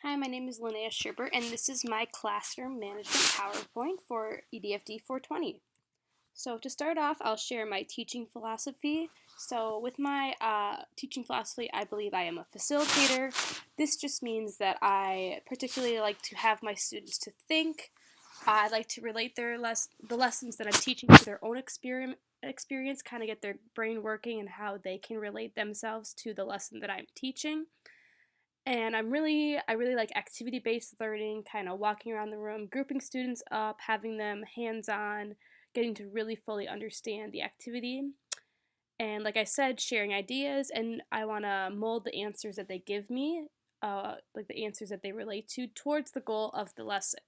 Hi, my name is Linnea Sherbert, and this is my classroom management PowerPoint for EDFD 420. So to start off, I'll share my teaching philosophy. So with my teaching philosophy, I believe I am a facilitator. This just means that I particularly like to have my students to think. I like to relate the lessons that I'm teaching to their own experience, kind of get their brain working and how they can relate themselves to the lesson that I'm teaching. And I really like activity-based learning, kind of walking around the room, grouping students up, having them hands-on, getting to really fully understand the activity. And like I said, sharing ideas, and I want to mold the answers that they give me, like the answers that they relate to, towards the goal of the lesson.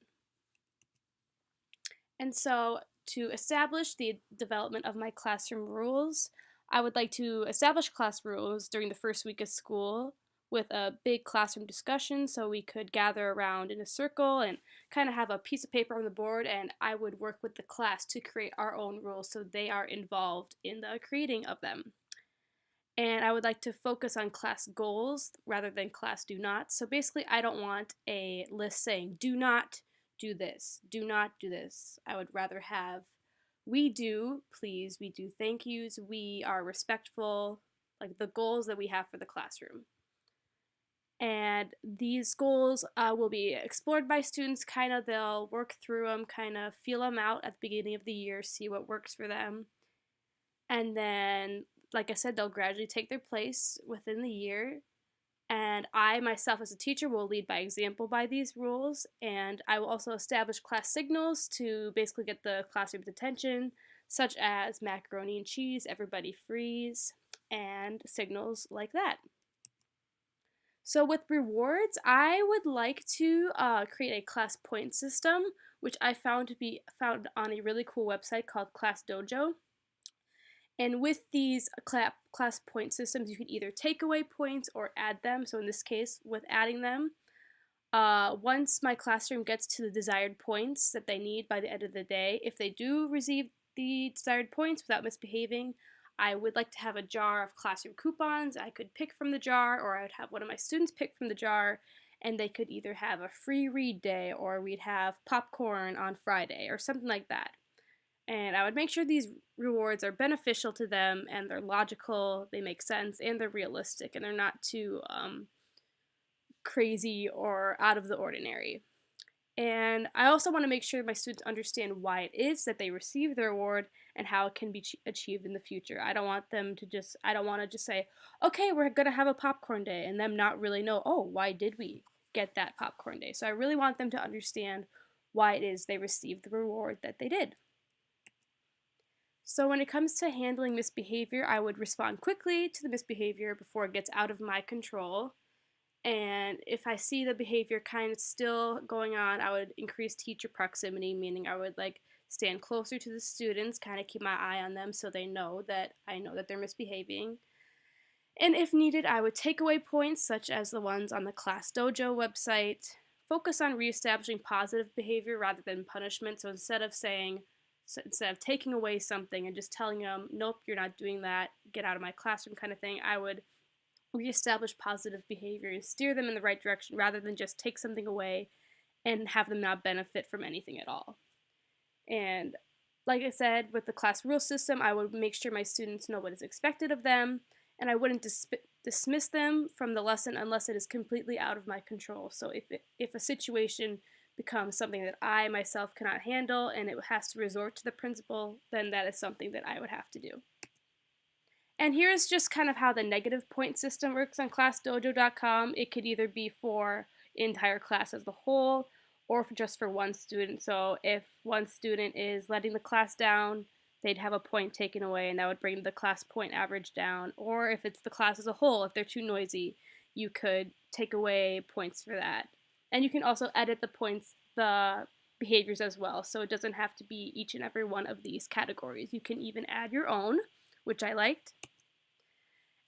And so to establish the development of my classroom rules, I would like to establish class rules during the first week of school with a big classroom discussion so we could gather around in a circle and kind of have a piece of paper on the board, and I would work with the class to create our own rules so they are involved in the creating of them. And I would like to focus on class goals rather than class do not. So basically, I don't want a list saying do not do this, do not do this. I would rather have we do, please, we do thank yous, we are respectful, like the goals that we have for the classroom. And these goals will be explored by students, kind of they'll work through them, kind of feel them out at the beginning of the year, see what works for them. And then, like I said, they'll gradually take their place within the year. And I myself as a teacher will lead by example by these rules, and I will also establish class signals to basically get the classroom's attention, such as macaroni and cheese, everybody freeze, and signals like that. So with rewards, I would like to create a class point system, which I found to be found on a really cool website called Class Dojo. And with these class point systems, you can either take away points or add them. So in this case, with adding them, once my classroom gets to the desired points that they need by the end of the day, if they do receive the desired points without misbehaving, I would like to have a jar of classroom coupons. I could pick from the jar, or I would have one of my students pick from the jar, and they could either have a free read day, or we'd have popcorn on Friday, or something like that. And I would make sure these rewards are beneficial to them and they're logical, they make sense, and they're realistic, and they're not too crazy or out of the ordinary. And I also want to make sure my students understand why it is that they receive their award and how it can be achieved in the future. I don't want to just say, okay, we're going to have a popcorn day, and them not really know, oh, why did we get that popcorn day? So I really want them to understand why it is they received the reward that they did. So when it comes to handling misbehavior, I would respond quickly to the misbehavior before it gets out of my control. And if I see the behavior kind of still going on, I would increase teacher proximity, meaning I would like stand closer to the students, kind of keep my eye on them so they know that I know that they're misbehaving. And if needed, I would take away points such as the ones on the Class Dojo website, focus on reestablishing positive behavior rather than punishment. So instead of taking away something and just telling them, nope, you're not doing that, get out of my classroom kind of thing, I would reestablish positive behavior and steer them in the right direction rather than just take something away and have them not benefit from anything at all. And like I said, with the class rule system, I would make sure my students know what is expected of them, and I wouldn't dismiss them from the lesson unless it is completely out of my control. So if a situation becomes something that I myself cannot handle and it has to resort to the principal, then that is something that I would have to do. And here's just kind of how the negative point system works on ClassDojo.com. It could either be for entire class as a whole or just for one student. So if one student is letting the class down, they'd have a point taken away, and that would bring the class point average down. Or if it's the class as a whole, if they're too noisy, you could take away points for that. And you can also edit the behaviors as well. So it doesn't have to be each and every one of these categories. You can even add your own, which I liked.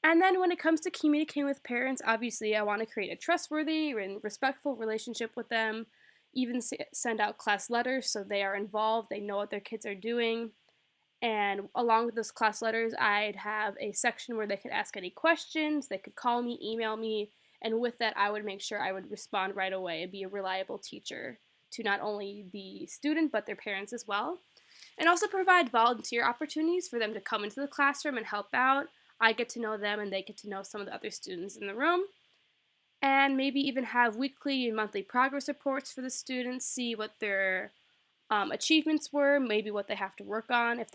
And then when it comes to communicating with parents, obviously I want to create a trustworthy and respectful relationship with them, even send out class letters so they are involved, they know what their kids are doing. And along with those class letters, I'd have a section where they could ask any questions, they could call me, email me, And with that, I would make sure I would respond right away and be a reliable teacher to not only the student but their parents as well. And also provide volunteer opportunities for them to come into the classroom and help out. I get to know them and they get to know some of the other students in the room. And maybe even have weekly and monthly progress reports for the students, see what their achievements were, maybe what they have to work on. If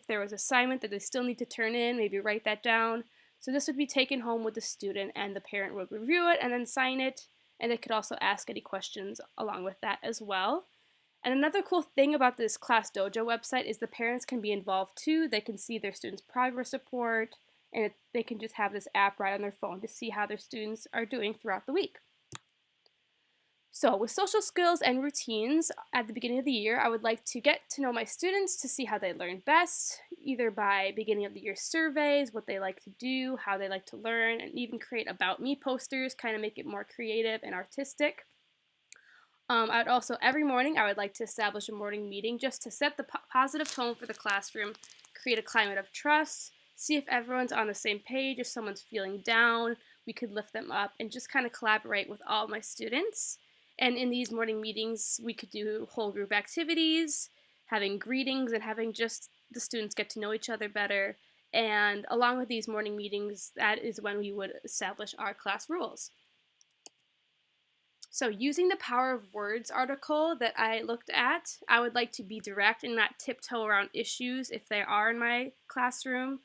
there was assignment that they still need to turn in, maybe write that down. So this would be taken home with the student, and the parent would review it and then sign it. And they could also ask any questions along with that as well. And another cool thing about this Class Dojo website is the parents can be involved too. They can see their students' progress report, and they can just have this app right on their phone to see how their students are doing throughout the week. So with social skills and routines, at the beginning of the year, I would like to get to know my students to see how they learn best, either by beginning of the year surveys, what they like to do, how they like to learn, and even create about me posters, kind of make it more creative and artistic. I would also, every morning, I would like to establish a morning meeting just to set the positive tone for the classroom, create a climate of trust, see if everyone's on the same page, if someone's feeling down, we could lift them up, and just kind of collaborate with all my students. And in these morning meetings, we could do whole group activities, having greetings, and having just the students get to know each other better. And along with these morning meetings, that is when we would establish our class rules. So using the Power of Words article that I looked at, I would like to be direct and not tiptoe around issues if they are in my classroom.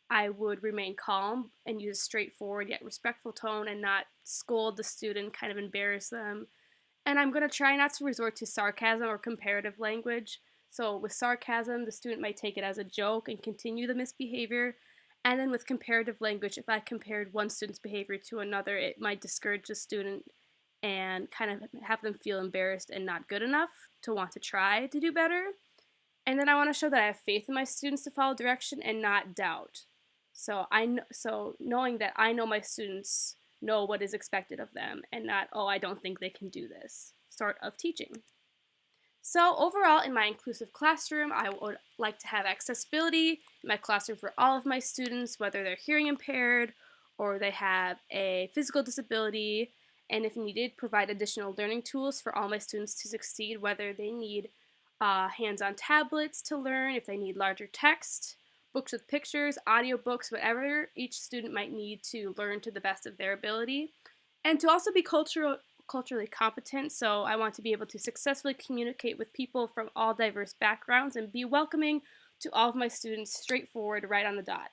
I would remain calm and use a straightforward yet respectful tone and not scold the student, kind of embarrass them. And I'm going to try not to resort to sarcasm or comparative language. So with sarcasm, the student might take it as a joke and continue the misbehavior. And then with comparative language, if I compared one student's behavior to another, it might discourage the student and kind of have them feel embarrassed and not good enough to want to try to do better. And then I want to show that I have faith in my students to follow direction and not doubt. So knowing that I know my students know what is expected of them and not, oh, I don't think they can do this sort of teaching. So overall, in my inclusive classroom, I would like to have accessibility in my classroom for all of my students, whether they're hearing impaired or they have a physical disability, and if needed, provide additional learning tools for all my students to succeed, whether they need hands-on tablets to learn, if they need larger text, books with pictures, audiobooks, whatever each student might need to learn to the best of their ability, and to also be culturally competent. So I want to be able to successfully communicate with people from all diverse backgrounds and be welcoming to all of my students, straightforward, right on the dot.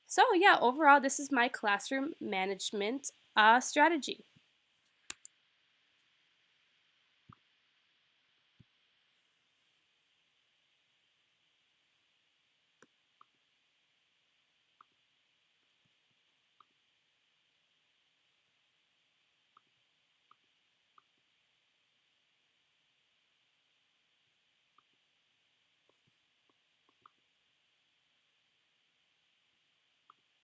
So yeah, overall, this is my classroom management strategy.